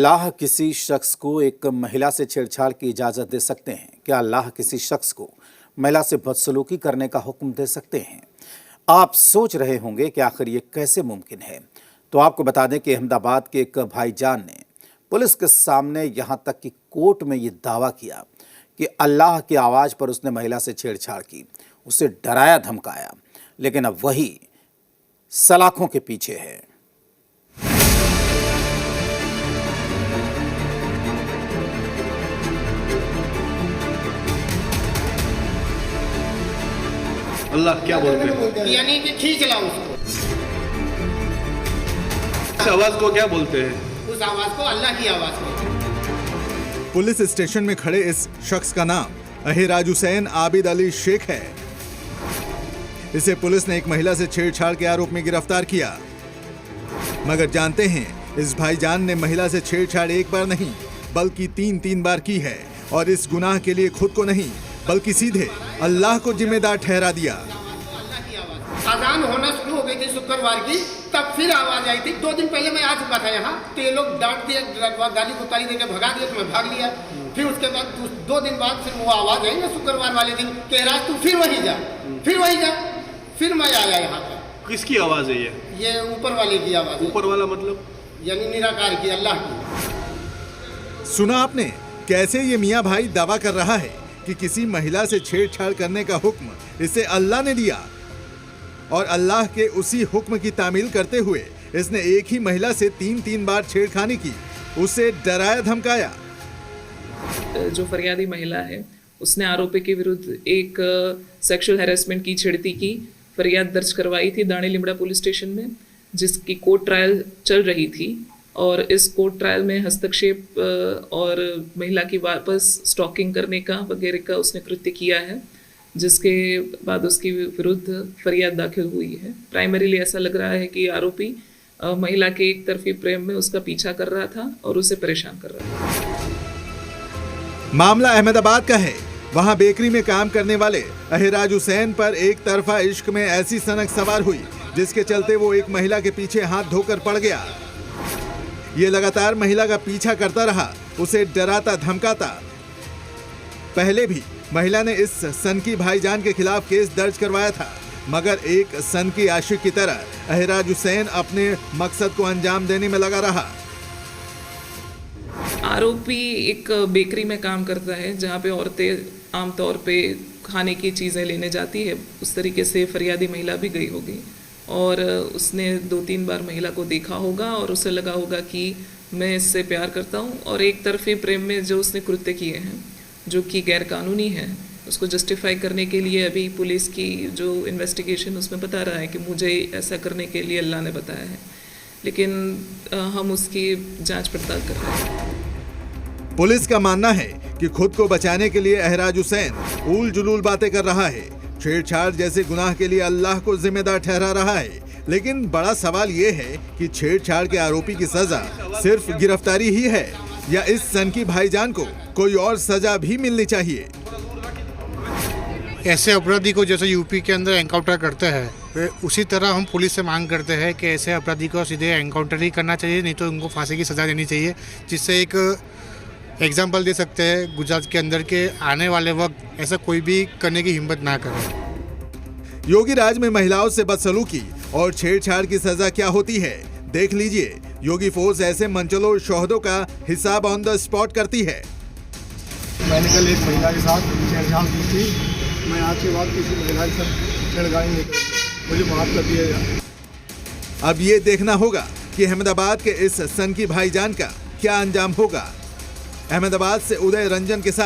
अल्लाह किसी शख्स को एक महिला से छेड़छाड़ की इजाज़त दे सकते हैं? क्या अल्लाह किसी शख्स को महिला से बदसलूकी करने का हुक्म दे सकते हैं? आप सोच रहे होंगे कि आखिर ये कैसे मुमकिन है। तो आपको बता दें कि अहमदाबाद के एक भाईजान ने पुलिस के सामने यहाँ तक कि कोर्ट में ये दावा किया कि अल्लाह की आवाज़ पर उसने महिला से छेड़छाड़ की, उसे डराया धमकाया, लेकिन अब वही सलाखों के पीछे है। अल्लाह क्या बोलते हैं? यानी कि खींच लाओ उसको। इस आवाज को क्या बोलते हैं? उस आवाज को अल्लाह की आवाज को। पुलिस स्टेशन में खड़े इस शख्स का नाम अहिराज हुसैन आबिद अली शेख है। इसे पुलिस ने एक महिला से छेड़छाड़ के आरोप में गिरफ्तार किया। मगर जानते हैं, इस भाईजान ने महिला से छेड़छाड़ एक बार नहीं बल्कि तीन बार की है और इस गुनाह के लिए खुद को नहीं बल्कि सीधे अल्लाह को जिम्मेदार ठहरा दिया। अजान होना शुरू हो गई थी शुक्रवार की, तब फिर आवाज आई थी। 2 दिन पहले मैं आ चुका था यहाँ, तो ये लोग डांट दिए, गाली गुताली देकर भगा दिए, तो मैं भाग लिया। फिर उसके बाद 2 दिन बाद फिर वो आवाज आई ना शुक्रवार वाले दिन कि राज तू फिर वहीं जा, फिर मैं आया यहाँ पर। किसकी आवाज है ये? ये ऊपर वाले की आवाज। ऊपर वाला मतलब? यानी निराकार की, अल्लाह की। सुना आपने कैसे ये मियाँ भाई दावा कर रहा है कि किसी महिला से छेड़छाड़ करने का हुक्म इसे अल्लाह ने दिया और अल्लाह के उसी हुक्म की तामील करते हुए इसने एक ही महिला से तीन बार छेड़खानी की, उसे डराया धमकाया। जो फरियादी महिला है उसने आरोपी के विरुद्ध एक सेक्सुअल हैरेसमेंट की छेड़ती की फरियाद दर्ज करवाई थी दाणी लिमड़ा पुलिस स्टेशन में, जिसकी कोर्ट ट्रायल चल रही थी। और इस कोर्ट ट्रायल में हस्तक्षेप और महिला की वापस स्टॉकिंग करने का वगैरह का उसने कृत्य किया है, जिसके बाद उसके विरुद्ध फरियाद दाखिल हुई है। प्राइमरीली ऐसा लग रहा है कि आरोपी महिला के एक तरफी प्रेम में उसका पीछा कर रहा था और उसे परेशान कर रहा था। मामला अहमदाबाद का है। वहां बेकरी में काम करने वाले अहिराज हुसैन पर एक तरफा इश्क में ऐसी सनक सवार हुई जिसके चलते वो एक महिला के पीछे हाथ धोकर पड़ गया। ये लगातार महिला का पीछा करता रहा, उसे डराता धमकाता। पहले भी महिला ने इस सनकी भाईजान के खिलाफ केस दर्ज करवाया था, मगर एक सनकी आशिक की तरह अहिराज हुसैन अपने मकसद को अंजाम देने में लगा रहा। आरोपी एक बेकरी में काम करता है जहाँ पे औरतें आमतौर पे खाने की चीज़ें लेने जाती है। उस तरीके से फरियादी महिला भी गई होगी और उसने 2-3 बार महिला को देखा होगा और उसे लगा होगा कि मैं इससे प्यार करता हूँ, और एक तरफे प्रेम में जो उसने कृत्य किए हैं जो कि गैर कानूनी है, उसको जस्टिफाई करने के लिए अभी पुलिस की जो इन्वेस्टिगेशन उसमें बता रहा है कि मुझे ऐसा करने के लिए अल्लाह ने बताया है, लेकिन हम उसकी जांच पड़ताल कर रहे हैं। पुलिस का मानना है कि खुद को बचाने के लिए अहिराज हुसैन उल जुलूल बातें कर रहा है, छेड़छाड़ जैसे गुनाह के लिए अल्लाह को जिम्मेदार ठहरा रहा है। लेकिन बड़ा सवाल ये है कि छेड़छाड़ के आरोपी की सजा सिर्फ गिरफ्तारी ही है या इस सनकी भाईजान को कोई और सजा भी मिलनी चाहिए। ऐसे अपराधी को जैसे यूपी के अंदर एनकाउंटर करते हैं, उसी तरह हम पुलिस से मांग करते हैं कि ऐसे अपराधी को सीधे एनकाउंटर ही करना चाहिए, नहीं तो उनको फांसी की सजा देनी चाहिए, जिससे एक एग्जाम्पल दे सकते हैं गुजरात के अंदर के आने वाले वक्त ऐसा कोई भी करने की हिम्मत ना करे। योगी राज में महिलाओं से बदसलूकी और छेड़छाड़ की सजा क्या होती है, देख लीजिए। योगी फोर्स ऐसे मनचलो शोहदों का हिसाब ऑन द स्पॉट करती है। मैंने कल एक महिला के साथ छेड़छाड़ की थी। मैं आज के बाद किसी महिला के साथ छेड़छाड़ नहीं करूँगा, मुझे माफ कर दिया जाए। अब ये देखना होगा कि अहमदाबाद के इस सनकी भाईजान का क्या अंजाम होगा। अहमदाबाद से उदय रंजन के साथ